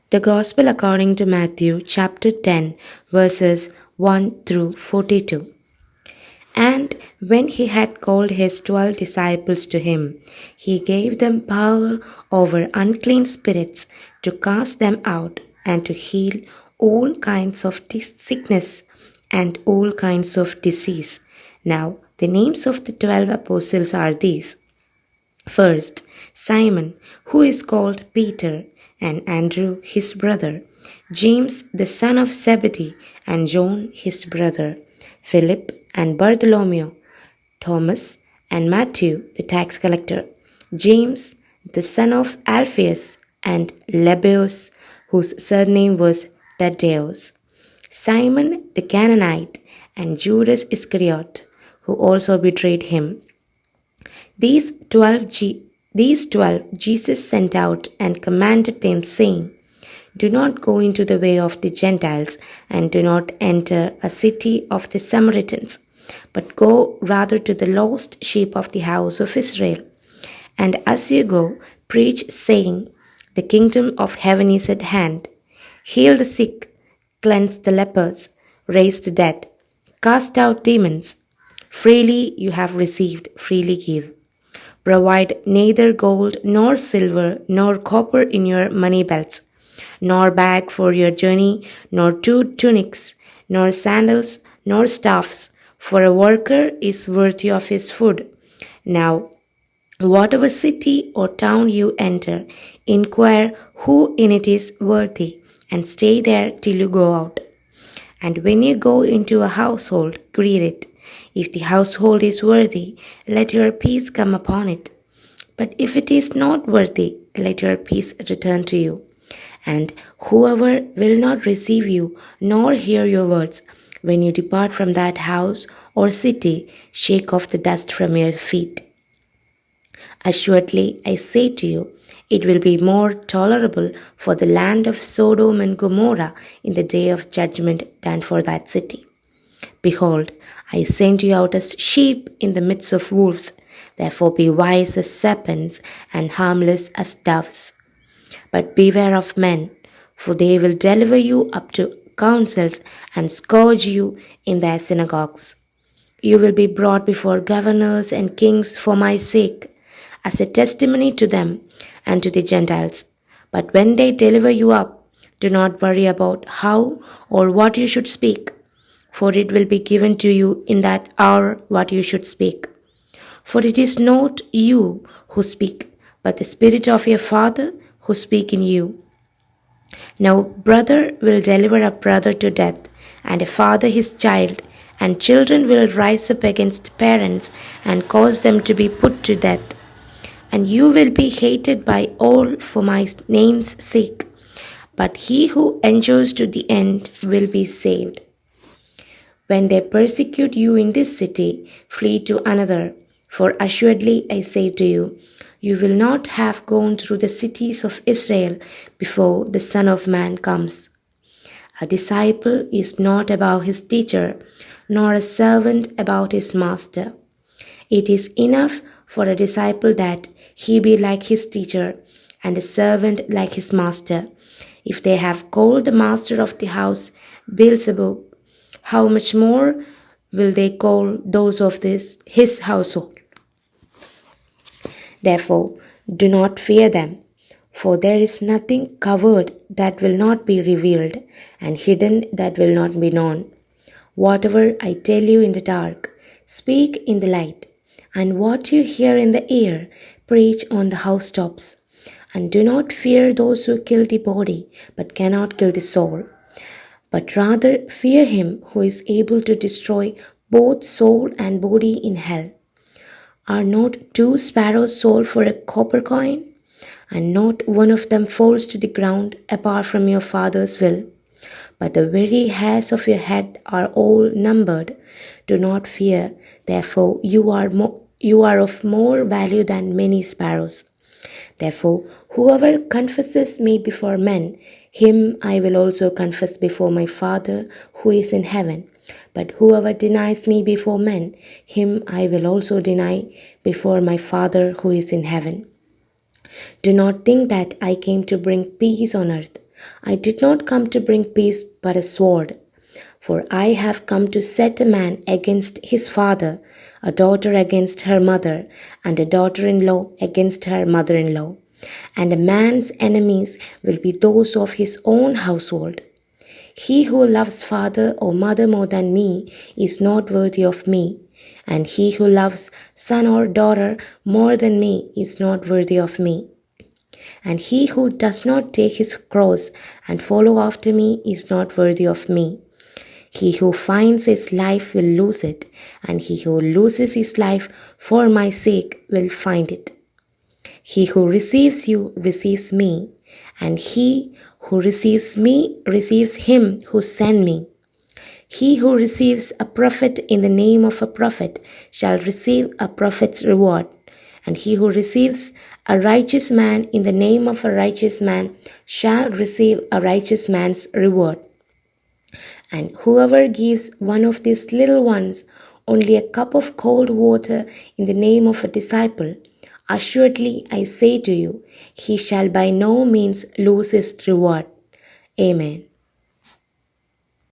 The Gospel according to Matthew chapter 10 verses 1 through 42. And when he had called his 12 disciples to him, he gave them power over unclean spirits to cast them out and to heal all kinds of sickness and all kinds of disease. Now, the names of the 12 apostles are these. First, Simon, who is called Peter, and Andrew his brother, James the son of Zebedee, and John his brother, Philip and Bartholomew, Thomas and Matthew the tax collector, James the son of Alphaeus, and Lebbaeus, whose surname was Thaddeus, Simon the Canaanite, and Judas Iscariot, who also betrayed him. These 12 Jesus sent out and commanded them, saying, Do not go into the way of the Gentiles, and do not enter a city of the Samaritans, but go rather to the lost sheep of the house of Israel. And as you go, preach, saying, The kingdom of heaven is at hand. Heal the sick, cleanse the lepers, raise the dead, cast out demons. Freely you have received, freely give. Provide neither gold nor silver nor copper in your money belts, nor bag for your journey, nor 2 tunics, nor sandals, nor staffs, for a worker is worthy of his food. Now, whatever city or town you enter, inquire who in it is worthy, and stay there till you go out. And when you go into a household, greet it. If the household is worthy, let your peace come upon it. But if it is not worthy, let your peace return to you. And whoever will not receive you, nor hear your words, when you depart from that house or city, shake off the dust from your feet. Assuredly, I say to you, it will be more tolerable for the land of Sodom and Gomorrah in the day of judgment than for that city. Behold, I send you out as sheep in the midst of wolves. Therefore be wise as serpents and harmless as doves. But beware of men, for they will deliver you up to councils and scourge you in their synagogues. You will be brought before governors and kings for my sake, as a testimony to them and to the Gentiles. But when they deliver you up, do not worry about how or what you should speak, for it will be given to you in that hour what you should speak. For it is not you who speak, but the Spirit of your Father who speaks in you. Now brother will deliver a brother to death, and a father his child, and children will rise up against parents and cause them to be put to death. And you will be hated by all for my name's sake, but he who endures to the end will be saved. When they persecute you in this city, flee to another. For assuredly I say to you, you will not have gone through the cities of Israel before the Son of Man comes. A disciple is not above his teacher, nor a servant about his master. It is enough for a disciple that he be like his teacher, and a servant like his master. If they have called the master of the house Beelzebub, how much more will they call those of his household? Therefore, do not fear them, for there is nothing covered that will not be revealed, and hidden that will not be known. Whatever I tell you in the dark, speak in the light, and what you hear in the ear, preach on the housetops. And do not fear those who kill the body, but cannot kill the soul. But rather fear him who is able to destroy both soul and body in hell. Are not 2 sparrows sold for a copper coin? And not one of them falls to the ground apart from your Father's will. But the very hairs of your head are all numbered. Do not fear, therefore you are of more value than many sparrows. Therefore, whoever confesses me before men, him I will also confess before my Father who is in heaven. But whoever denies me before men, him I will also deny before my Father who is in heaven. Do not think that I came to bring peace on earth. I did not come to bring peace but a sword. For I have come to set a man against his father, a daughter against her mother, and a daughter-in-law against her mother-in-law. And a man's enemies will be those of his own household. He who loves father or mother more than me is not worthy of me, and he who loves son or daughter more than me is not worthy of me. And he who does not take his cross and follow after me is not worthy of me. He who finds his life will lose it, and he who loses his life for my sake will find it. He who receives you receives me, and he who receives me receives him who sent me. He who receives a prophet in the name of a prophet shall receive a prophet's reward, and he who receives a righteous man in the name of a righteous man shall receive a righteous man's reward. And whoever gives one of these little ones only a cup of cold water in the name of a disciple, assuredly I say to you, he shall by no means lose his reward. Amen.